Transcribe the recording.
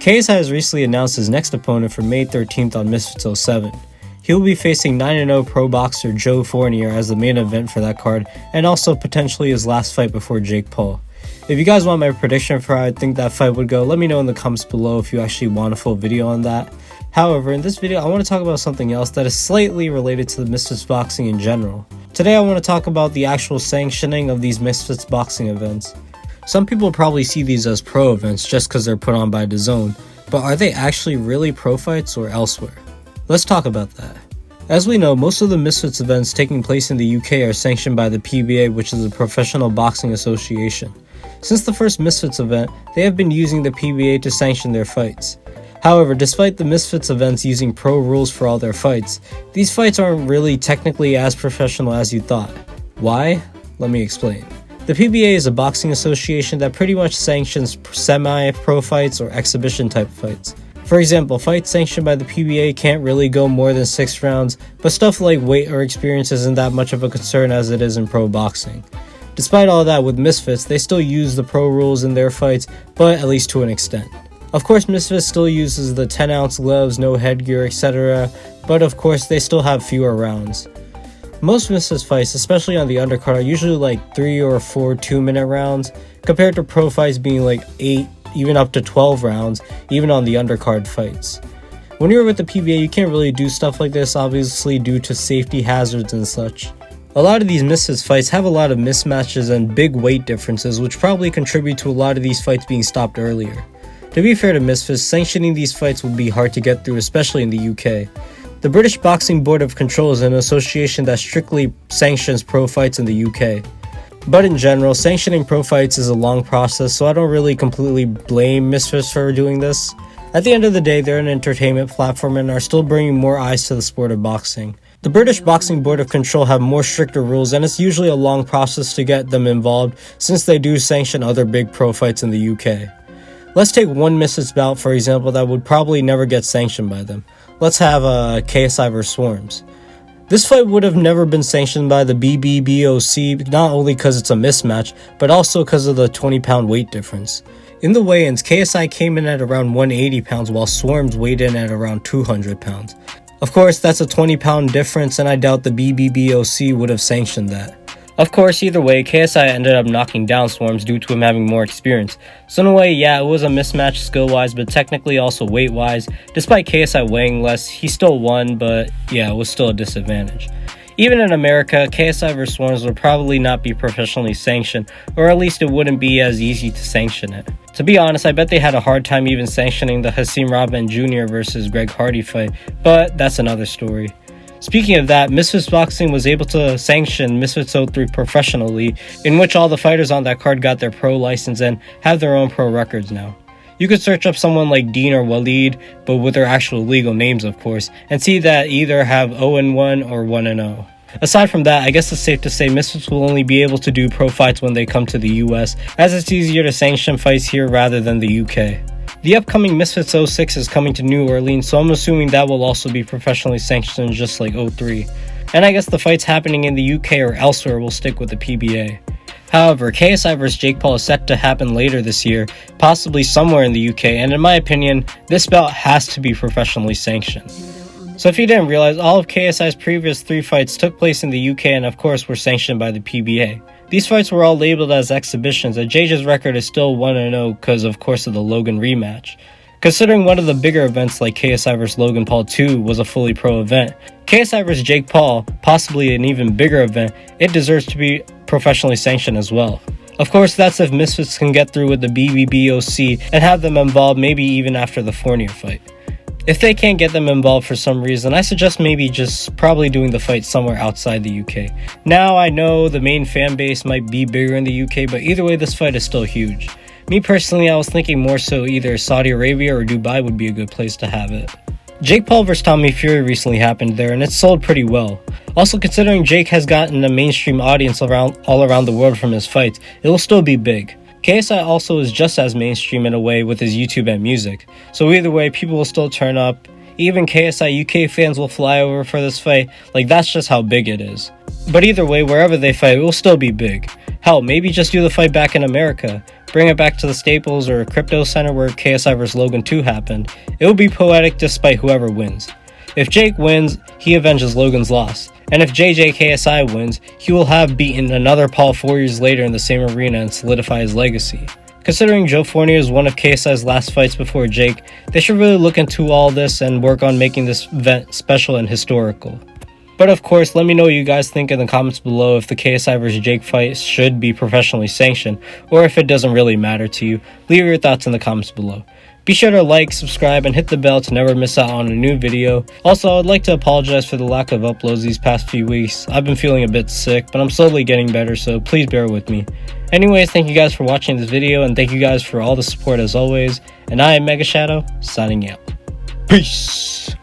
KSI has recently announced his next opponent for May 13th on Misfits 07. He will be facing 9-0 pro boxer Joe Fournier as the main event for that card, and also potentially his last fight before Jake Paul. If you guys want my prediction for how I think that fight would go, let me know in the comments below if you actually want a full video on that. However, in this video I want to talk about something else that is slightly related to the Misfits boxing in general. Today I want to talk about the actual sanctioning of these Misfits boxing events. Some people probably see these as pro events just because they're put on by DAZN, but are they actually really pro fights or elsewhere? Let's talk about that. As we know, most of the Misfits events taking place in the UK are sanctioned by the PBA, which is the Professional Boxing Association. Since the first Misfits event, they have been using the PBA to sanction their fights. However, despite the Misfits events using pro rules for all their fights, these fights aren't really technically as professional as you thought. Why? Let me explain. The PBA is a boxing association that pretty much sanctions semi-pro fights or exhibition type fights. For example, fights sanctioned by the PBA can't really go more than 6 rounds, but stuff like weight or experience isn't that much of a concern as it is in pro boxing. Despite all that, with Misfits, they still use the pro rules in their fights, but at least to an extent. Of course, Misfits still uses the 10-ounce gloves, no headgear, etc., but of course they still have fewer rounds. Most Misfits fights, especially on the undercard, are usually like 3 or 4 2-minute rounds, compared to pro fights being like 8, even up to 12 rounds, even on the undercard fights. When you're with the PBA, you can't really do stuff like this, obviously due to safety hazards and such. A lot of these Misfits fights have a lot of mismatches and big weight differences, which probably contribute to a lot of these fights being stopped earlier. To be fair to Misfits, sanctioning these fights would be hard to get through, especially in the UK. The British Boxing Board of Control is an association that strictly sanctions pro fights in the UK. But in general, sanctioning pro fights is a long process, so I don't really completely blame Misfits for doing this. At the end of the day, they're an entertainment platform and are still bringing more eyes to the sport of boxing. The British Boxing Board of Control have more stricter rules, and it's usually a long process to get them involved since they do sanction other big pro fights in the UK. Let's take one Misfits bout, for example, that would probably never get sanctioned by them. Let's have KSI vs Swarms. This fight would have never been sanctioned by the BBBOC, not only because it's a mismatch, but also because of the 20-pound weight difference. In the weigh-ins, KSI came in at around 180 pounds while Swarms weighed in at around 200 pounds. Of course, that's a 20-pound difference, and I doubt the BBBOC would have sanctioned that. Of course, either way, KSI ended up knocking down Swarms due to him having more experience. So in a way, yeah, it was a mismatch skill-wise, but technically also weight-wise. Despite KSI weighing less, he still won, but yeah, it was still a disadvantage. Even in America, KSI vs Swarms would probably not be professionally sanctioned, or at least it wouldn't be as easy to sanction it. To be honest, I bet they had a hard time even sanctioning the Hasim Rahman Jr. versus Greg Hardy fight, but that's another story. Speaking of that, Misfits Boxing was able to sanction Misfits 03 professionally, in which all the fighters on that card got their pro license and have their own pro records now. You could search up someone like Dean or Waleed, but with their actual legal names of course, and see that either have 0-1 or 1-0. Aside from that, I guess it's safe to say Misfits will only be able to do pro fights when they come to the US, as it's easier to sanction fights here rather than the UK. The upcoming Misfits 06 is coming to New Orleans, so I'm assuming that will also be professionally sanctioned just like 03. And I guess the fights happening in the UK or elsewhere will stick with the PBA. However, KSI vs Jake Paul is set to happen later this year, possibly somewhere in the UK, and in my opinion, this bout has to be professionally sanctioned. So if you didn't realize, all of KSI's previous 3 fights took place in the UK and of course were sanctioned by the PBA. These fights were all labeled as exhibitions, and JJ's record is still 1-0 because of course of the Logan rematch. Considering one of the bigger events like KSI vs Logan Paul 2 was a fully pro event, KSI vs Jake Paul, possibly an even bigger event, it deserves to be professionally sanctioned as well. Of course, that's if Misfits can get through with the BBBOC and have them involved maybe even after the Fournier fight. If they can't get them involved for some reason, I suggest maybe just probably doing the fight somewhere outside the UK. Now, I know the main fan base might be bigger in the UK, but either way, this fight is still huge. Me personally, I was thinking more so either Saudi Arabia or Dubai would be a good place to have it. Jake Paul vs Tommy Fury recently happened there, and it sold pretty well. Also, considering Jake has gotten a mainstream audience all around the world from his fights, it will still be big. KSI also is just as mainstream in a way with his YouTube and music, so either way people will still turn up. Even KSI UK fans will fly over for this fight, like that's just how big it is. But either way, wherever they fight, it will still be big. Hell, maybe just do the fight back in America. bring it back to the Staples or Crypto Center where KSI vs Logan 2 happened, it would be poetic despite whoever wins. If Jake wins, he avenges Logan's loss, and if JJKSI wins, he will have beaten another Paul 4 years later in the same arena and solidify his legacy. Considering Joe Fournier is one of KSI's last fights before Jake, they should really look into all this and work on making this event special and historical. But of course, let me know what you guys think in the comments below if the KSI vs Jake fight should be professionally sanctioned, or if it doesn't really matter to you. Leave your thoughts in the comments below. Be sure to like, subscribe, and hit the bell to never miss out on a new video. Also, I'd like to apologize for the lack of uploads these past few weeks. I've been feeling a bit sick, but I'm slowly getting better, so please bear with me. Anyways, thank you guys for watching this video, and thank you guys for all the support as always. And I am Mega Shadow, signing out. Peace!